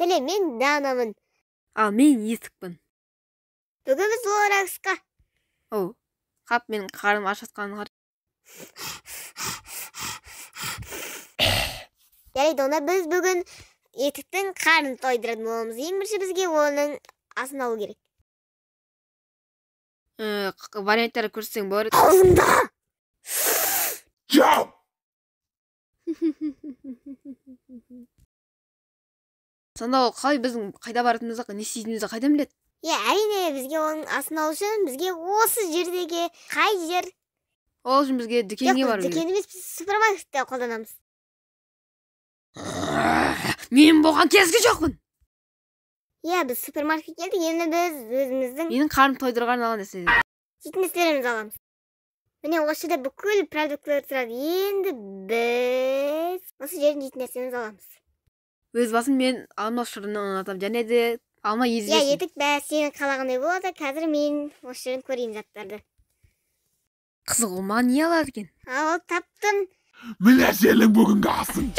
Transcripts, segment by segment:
Selam, men Danamın. Al men Есікпін. Бүгін біз Лораксқа. О, қап менің қарным ашатқанын қар. Жарайды, ona біз бүгін етіктің қарнын тойдыратын боламыз. Ең бірінші бізге оның асын алу керек. Варианттары көрсең бар. Аузында! Жау! Сонда ол қалай біздің қайда баратынымызды, не істейтінімізді қайдан біледі? Әрине, бізге оның асын алу үшін бізге осы жердегі қай жер? Ол үшін бізге дүкенге бару керек. Дүкен емес, біз супермаркетте қолданамыз. Мен болған кезге жоқпын. Біз супермаркет келдік, енді біз өзіміздің Менің қарным тойдырған алған нәрсе. жейтін нәрселерімізді аламыз. Міне осы жерде бүкіл продукттар тұрады. Енді біз осы жерден жейтін нәрсемізді аламыз. Өз басым мен алма шырынын ұнатамын, және де алма езбесін. Етік бәрі сенің қалағандай болады. Қазір мен осы жерден көрейін заттарды. Қызық, ол маған не алады екен? Ал таптым. Міне сенің бүгінгі асың.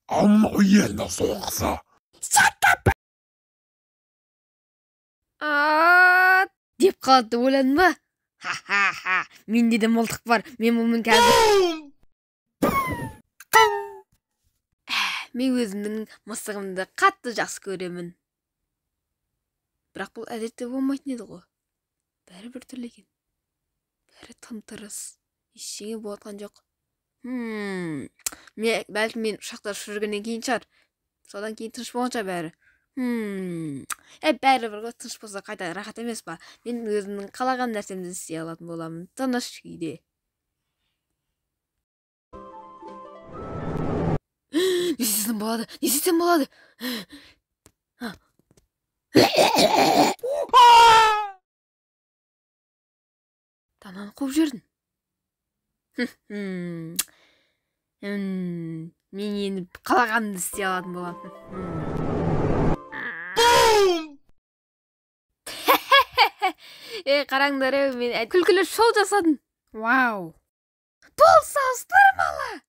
Алма еліне соқса. Деп қалды, ойладың ба? Ха-ха-ха, менде де мылтық бар, мен бұның қазір. Мен өзімнің мысығымды қатты жақсы көремін. Бірақ бұл әдетте болмайтын еді ғой. Бәрі бір түрлі екен. Бәрі тым-тырыс. Ештеңе болатқан жоқ. Бәлкім мен ұшақта жүргеннен кейін шығар. Содан кейін тыныш болғанша бәрі. Бәрі бір тыныш болса қайта рахат емес па? Мен өзімнің қалаған нәрсемді істей алатын боламын. Тыныш күйде. Не істесем болады? Тамам қуып жүрдің. Мен енді қалағанымды істей алатын боламын. Қараңдар, мен күлкілі шоу жасадым. Вау! Бұл салыстырмалы!